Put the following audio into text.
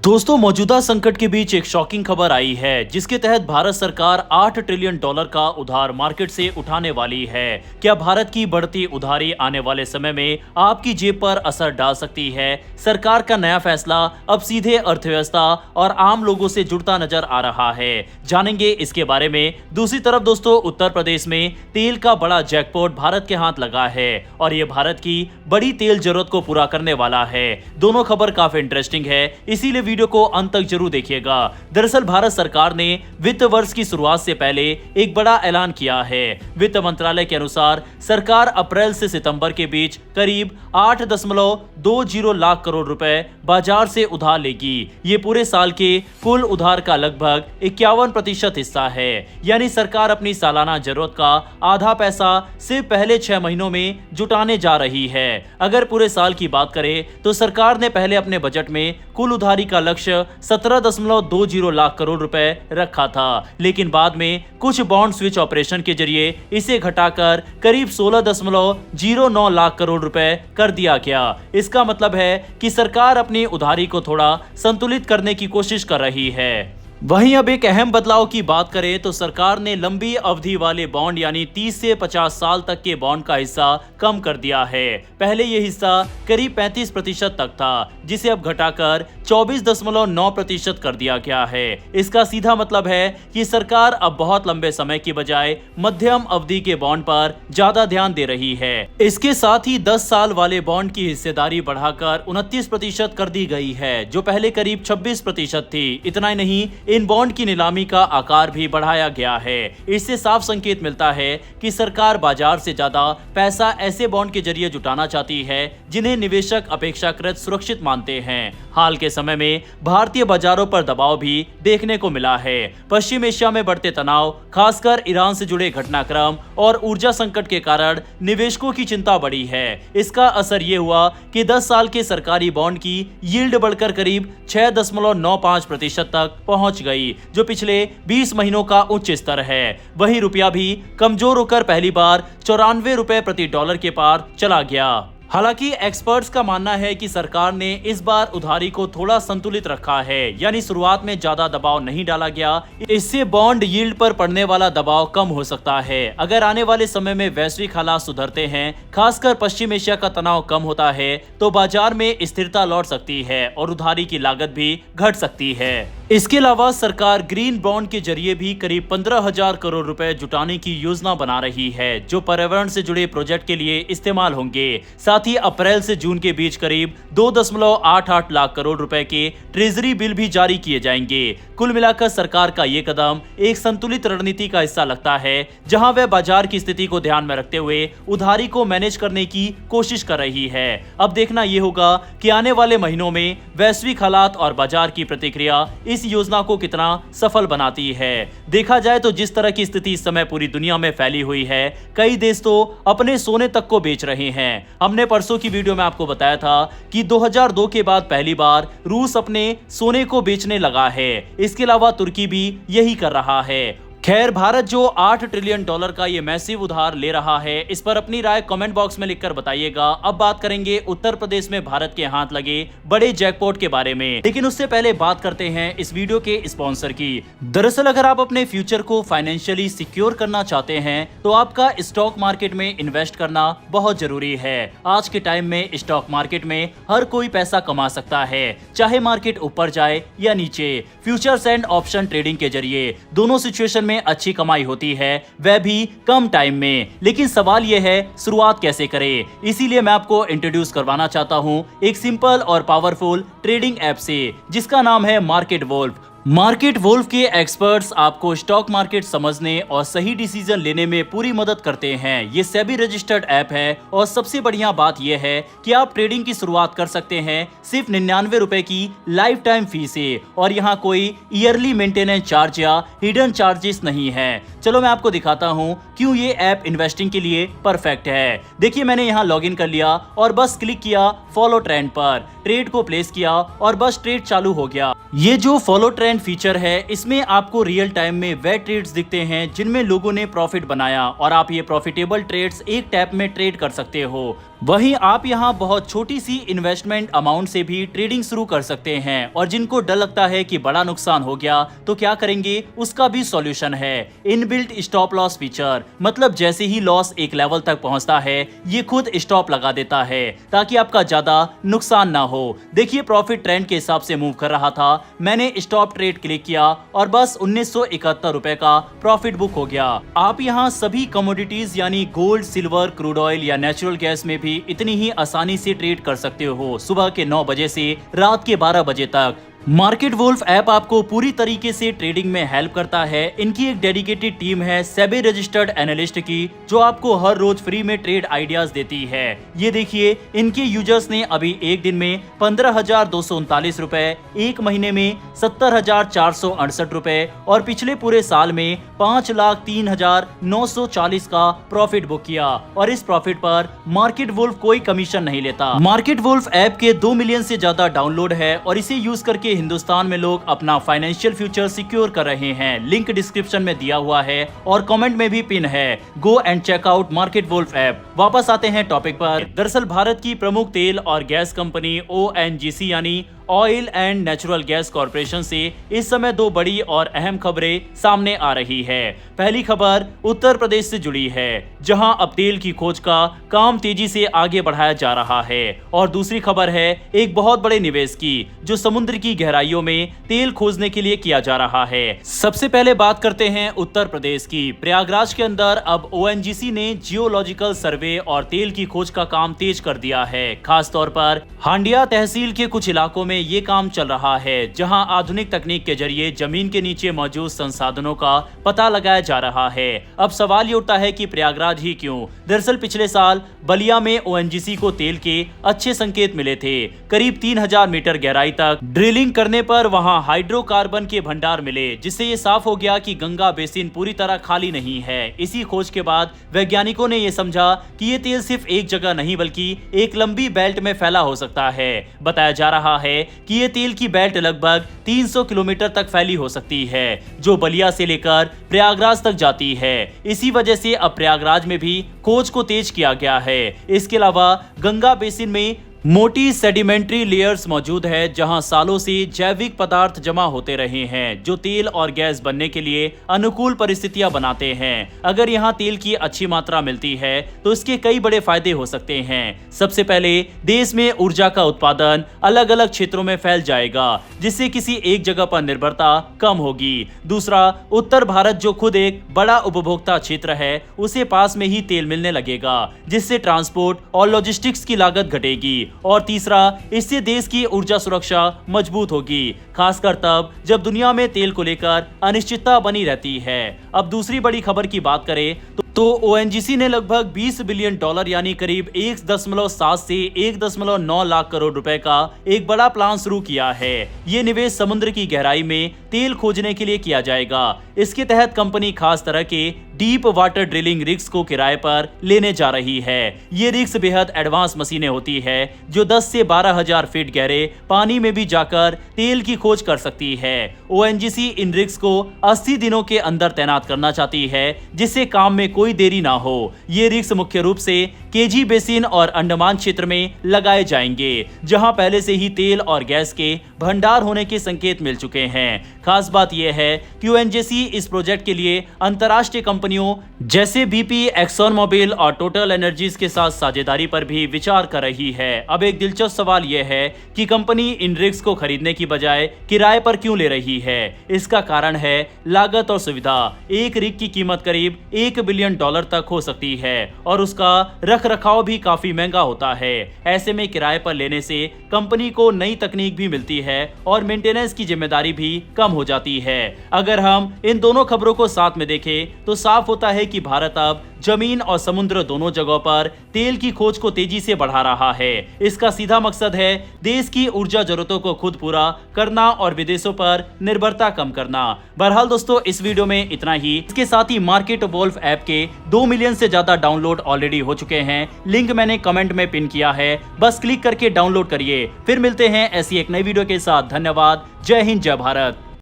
दोस्तों, मौजूदा संकट के बीच एक शॉकिंग खबर आई है जिसके तहत भारत सरकार $8 ट्रिलियन का उधार मार्केट से उठाने वाली है। क्या भारत की बढ़ती उधारी आने वाले समय में आपकी जेब पर असर डाल सकती है? सरकार का नया फैसला अब सीधे अर्थव्यवस्था और आम लोगों से जुड़ता नजर आ रहा है। जानेंगे इसके बारे में। दूसरी तरफ दोस्तों, उत्तर प्रदेश में तेल का बड़ा जैकपॉट भारत के हाथ लगा है और ये भारत की बड़ी तेल जरूरत को पूरा करने वाला है। दोनों खबर काफी इंटरेस्टिंग है, इसीलिए वीडियो को अंत तक जरूर देखिएगा। दरअसल भारत सरकार ने वित्त वर्ष की शुरुआत से पहले एक बड़ा ऐलान किया है। वित्त मंत्रालय के अनुसार सरकार अप्रैल से सितंबर के बीच करीब 8.20 लाख करोड़ रुपए बाजार से उधार लेगी। ये पूरे साल के कुल उधार का लगभग 51% हिस्सा है। यानी सरकार अपनी सालाना जरूरत का आधा पैसा सिर्फ पहले 6 महीनों में जुटाने जा रही है। अगर पूरे साल की बात करें तो सरकार ने पहले अपने बजट में कुल उधारी का लक्ष्य 17.20 लाख करोड़ रुपए रखा था, लेकिन बाद में कुछ बॉन्ड स्विच ऑपरेशन के जरिए इसे घटाकर करीब 16.09 लाख करोड़ रुपए कर दिया गया। इसका मतलब है कि सरकार अपनी उधारी को थोड़ा संतुलित करने की कोशिश कर रही है। वहीं अब एक अहम बदलाव की बात करें तो सरकार ने लंबी अवधि वाले बॉन्ड यानी 30 से 50 साल तक के बॉन्ड का हिस्सा कम कर दिया है। पहले यह हिस्सा करीब 35% तक था, जिसे अब घटाकर 24.9% कर दिया गया है। इसका सीधा मतलब है कि सरकार अब बहुत लंबे समय की बजाय मध्यम अवधि के बॉन्ड पर ज्यादा ध्यान दे रही है। इसके साथ ही 10 साल वाले बॉन्ड की हिस्सेदारी बढ़ाकर 29% कर दी गई है, जो पहले करीब 26% थी। इतना ही नहीं, इन बॉन्ड की नीलामी का आकार भी बढ़ाया गया है। इससे साफ संकेत मिलता है कि सरकार बाजार से ज्यादा पैसा ऐसे बॉन्ड के जरिए जुटाना चाहती है जिन्हें निवेशक अपेक्षाकृत सुरक्षित मानते हैं। हाल के समय में भारतीय बाजारों पर दबाव भी देखने को मिला है। पश्चिम एशिया में बढ़ते तनाव, खासकर ईरान से जुड़े घटनाक्रम और ऊर्जा संकट के कारण निवेशकों की चिंता बढ़ी है। इसका असर ये हुआ कि 10 साल के सरकारी बॉन्ड की यील्ड बढ़कर करीब 6.95% तक पहुंच गई, जो पिछले 20 महीनों का उच्च स्तर है। वहीं रुपया भी कमजोर होकर पहली बार 94 रुपए प्रति डॉलर के पार चला गया। हालांकि एक्सपर्ट्स का मानना है कि सरकार ने इस बार उधारी को थोड़ा संतुलित रखा है, यानी शुरुआत में ज्यादा दबाव नहीं डाला गया। इससे बॉन्ड यील्ड पर पड़ने वाला दबाव कम हो सकता है। अगर आने वाले समय में वैश्विक हालात सुधरते हैं, खासकर पश्चिम एशिया का तनाव कम होता है, तो बाजार में स्थिरता लौट सकती है और उधारी की लागत भी घट सकती है। इसके अलावा सरकार ग्रीन बॉन्ड के जरिए भी करीब 15,000 करोड़ रुपए जुटाने की योजना बना रही है, जो पर्यावरण से जुड़े प्रोजेक्ट के लिए इस्तेमाल होंगे। साथ ही अप्रैल से जून के बीच करीब 2.88 लाख करोड़ रुपए के ट्रेजरी बिल भी जारी किए जाएंगे। कुल मिलाकर सरकार का ये कदम एक संतुलित रणनीति का हिस्सा लगता है, जहां वह बाजार की स्थिति को ध्यान में रखते हुए उधारी को मैनेज करने की कोशिश कर रही है। अब देखना यह होगा कि आने वाले महीनों में वैश्विक हालात और बाजार की प्रतिक्रिया इस योजना को कितना सफल बनाती है। देखा जाए तो जिस तरह की स्थिति इस समय पूरी दुनिया में फैली हुई है, कई देश तो अपने सोने तक को बेच रहे हैं। हमने परसों की वीडियो में आपको बताया था कि 2002 के बाद पहली बार रूस अपने सोने को बेचने लगा है। इसके अलावा तुर्की भी यही कर रहा है। खैर, भारत जो $8 ट्रिलियन का ये मैसिव उधार ले रहा है, इस पर अपनी राय कमेंट बॉक्स में लिखकर बताइएगा। अब बात करेंगे उत्तर प्रदेश में भारत के हाथ लगे बड़े जैकपॉट के बारे में, लेकिन उससे पहले बात करते हैं इस वीडियो के स्पॉन्सर की। दरअसल अगर आप अपने फ्यूचर को फाइनेंशियली सिक्योर करना चाहते हैं तो आपका स्टॉक मार्केट में इन्वेस्ट करना बहुत जरूरी है। आज के टाइम में स्टॉक मार्केट में हर कोई पैसा कमा सकता है, चाहे मार्केट ऊपर जाए या नीचे। फ्यूचर्स एंड ऑप्शन ट्रेडिंग के जरिए दोनों सिचुएशन में अच्छी कमाई होती है, वह भी कम टाइम में। लेकिन सवाल यह है, शुरुआत कैसे करें? इसीलिए मैं आपको इंट्रोड्यूस करवाना चाहता हूं एक सिंपल और पावरफुल ट्रेडिंग ऐप से, जिसका नाम है मार्केट वोल्फ। मार्केट वोल्फ के एक्सपर्ट्स आपको स्टॉक मार्केट समझने और सही डिसीजन लेने में पूरी मदद करते हैं। ये सेबी रजिस्टर्ड ऐप है और सबसे बढ़िया बात यह है कि आप ट्रेडिंग की शुरुआत कर सकते हैं सिर्फ 99 रुपए की लाइफ टाइम फी से, और यहाँ कोई ईयरली मेंटेनेंस चार्ज या हिडन चार्जेस नहीं है। चलो मैं आपको दिखाता हूँ क्यों ये ऐप इन्वेस्टिंग के लिए परफेक्ट है। देखिए, मैंने यहाँ लॉग इन कर लिया और बस क्लिक किया फॉलो ट्रेंड पर, ट्रेड को प्लेस किया और बस ट्रेड चालू हो गया। ये जो फॉलो ट्रेंड फीचर है, इसमें आपको रियल टाइम में वे ट्रेड्स दिखते हैं जिनमें लोगों ने प्रॉफिट बनाया, और आप ये प्रॉफिटेबल ट्रेड्स एक टैप में ट्रेड कर सकते हो। वहीं आप यहां बहुत छोटी सी इन्वेस्टमेंट अमाउंट से भी ट्रेडिंग शुरू कर सकते हैं और जिनको डर लगता है कि बड़ा नुकसान हो गया तो क्या करेंगे, उसका भी सॉल्यूशन है इनबिल्ट स्टॉप लॉस फीचर। मतलब जैसे ही लॉस एक लेवल तक पहुंचता है ये खुद स्टॉप लगा देता है ताकि आपका ज्यादा नुकसान ना हो। देखिए प्रॉफिट ट्रेंड के हिसाब से मूव कर रहा था, मैंने स्टॉप ट्रेड क्लिक किया और बस 1971 रुपए का प्रॉफिट बुक हो गया। आप यहाँ सभी कमोडिटीज यानी गोल्ड, सिल्वर, क्रूड ऑयल या नेचुरल गैस में भी इतनी ही आसानी से ट्रेड कर सकते हो, सुबह के 9 बजे से रात के 12 बजे तक। मार्केट वुल्फ ऐप आपको पूरी तरीके से ट्रेडिंग में हेल्प करता है। इनकी एक डेडिकेटेड टीम है सेबी रजिस्टर्ड एनालिस्ट की जो आपको हर रोज फ्री में ट्रेड आइडियाज देती है। ये देखिए इनके यूजर्स ने अभी एक दिन में 15,239 रुपए, एक महीने में 70,468 रुपए और पिछले पूरे साल में 5,03,940 का प्रॉफिट बुक किया। और इस प्रॉफिट पर मार्केट वुल्फ कोई कमीशन नहीं लेता। मार्केट वुल्फ ऐप के 2 मिलियन से ज्यादा डाउनलोड है और इसे यूज करके हिंदुस्तान में लोग अपना फाइनेंशियल फ्यूचर सिक्योर कर रहे हैं। लिंक डिस्क्रिप्शन में दिया हुआ है और कमेंट में भी पिन है। Go and check out Market Wolf app. वापस आते हैं टॉपिक पर। दरअसल भारत की प्रमुख तेल और गैस कंपनी ONGC यानी oil and natural gas corporation से इस समय 2 बड़ी और अहम खबरें सामने आ रही है। पहली खबर उत्तर प्रदेश से जुड़ी है जहां अब तेल की खोज का काम तेजी से आगे बढ़ाया जा रहा है और दूसरी खबर है एक बहुत बड़े निवेश की जो समुद्र की गहराइयों में तेल खोजने के लिए किया जा रहा है। सबसे पहले बात करते हैं उत्तर प्रदेश की। प्रयागराज के अंदर अब ONGC ने जियोलॉजिकल सर्वे और तेल की खोज का काम तेज कर दिया है। खास तौर पर हांडिया तहसील के कुछ इलाकों में ये काम चल रहा है जहां आधुनिक तकनीक के जरिए जमीन के नीचे मौजूद संसाधनों का पता लगाया जा रहा है। अब सवाल ये उठता है कि प्रयागराज ही क्यों? दरअसल पिछले साल बलिया में ONGC को तेल के अच्छे संकेत मिले थे। करीब 3,000 मीटर गहराई तक ड्रिलिंग करने पर वहां हाइड्रोकार्बन के भंडार मिले जिससे ये साफ हो गया कि गंगा बेसिन पूरी तरह खाली नहीं है। इसी खोज के बाद वैज्ञानिकों ने ये समझा कि ये तेल सिर्फ एक जगह नहीं बल्कि एक लंबी बेल्ट में फैला हो सकता है। बताया जा रहा है कि ये तेल की बेल्ट लगभग 300 किलोमीटर तक फैली हो सकती है जो बलिया से लेकर प्रयागराज तक जाती है। इसी वजह से अब प्रयागराज में भी खोज को तेज किया गया है। इसके अलावा गंगा बेसिन में मोटी सेडिमेंट्री लेयर्स मौजूद है जहां सालों से जैविक पदार्थ जमा होते रहे हैं जो तेल और गैस बनने के लिए अनुकूल परिस्थितियां बनाते हैं। अगर यहां तेल की अच्छी मात्रा मिलती है तो इसके कई बड़े फायदे हो सकते हैं। सबसे पहले देश में ऊर्जा का उत्पादन अलग अलग क्षेत्रों में फैल जाएगा जिससे किसी एक जगह पर निर्भरता कम होगी। दूसरा, उत्तर भारत जो खुद एक बड़ा उपभोक्ता क्षेत्र है उसे पास में ही तेल मिलने लगेगा जिससे ट्रांसपोर्ट और लॉजिस्टिक्स की लागत घटेगी। और तीसरा, इससे देश की ऊर्जा सुरक्षा मजबूत होगी, खासकर तब जब दुनिया में तेल को लेकर अनिश्चितता बनी रहती है। अब दूसरी बड़ी खबर की बात करें तो ONGC ने लगभग $20 बिलियन यानी करीब 1.7 से 1.9 लाख करोड़ रुपए का एक बड़ा प्लान शुरू किया है। ये निवेश समुद्र की गहराई में तेल खोजने के लिए किया जाएगा। इसके तहत कंपनी खास तरह के डीप वाटर ड्रिलिंग रिग्स को किराए पर लेने जा रही है। ये रिग्स बेहद एडवांस मशीनें होती है जो 10 से 12,000 फीट गहरे पानी में भी जाकर तेल की खोज कर सकती है। ONGC इन रिग्स को 80 दिनों के अंदर तैनात करना चाहती है जिससे काम में कोई देरी ना हो। ये रिग्स मुख्य रूप से KG बेसिन और अंडमान क्षेत्र में लगाए जाएंगे जहां पहले से ही तेल और गैस के भंडार होने के संकेत मिल चुके हैं। खास बात यह है कि ONGC इस प्रोजेक्ट के लिए अंतर्राष्ट्रीय कंपनियों जैसे BP, एक्सॉन मोबिल और टोटल एनर्जीज के साथ साझेदारी पर भी विचार कर रही है। अब एक दिलचस्प सवाल यह है कि कंपनी इन रिग्स को खरीदने की बजाय किराए पर क्यों ले रही है? इसका कारण है लागत और सुविधा। एक रिग की कीमत करीब $1 बिलियन तक हो सकती है और उसका रख रखाव भी काफी महंगा होता है। ऐसे में किराए पर लेने से कंपनी को नई तकनीक भी मिलती है और मेंटेनेंस की जिम्मेदारी भी कम हो जाती है। अगर हम इन दोनों खबरों को साथ में देखें तो साफ होता है कि भारत अब जमीन और समुद्र दोनों जगहों पर तेल की खोज को तेजी से बढ़ा रहा है। इसका सीधा मकसद है देश की ऊर्जा जरूरतों को खुद पूरा करना और विदेशों पर निर्भरता कम करना। बहरहाल दोस्तों, इस वीडियो में इतना ही। इसके साथ ही मार्केट वुल्फ ऐप के 2 मिलियन से ज्यादा डाउनलोड ऑलरेडी हो चुके हैं। लिंक मैंने कमेंट में पिन किया है, बस क्लिक करके डाउनलोड करिए। फिर मिलते हैं ऐसी एक नई वीडियो के साथ। धन्यवाद। जय हिंद, जय भारत।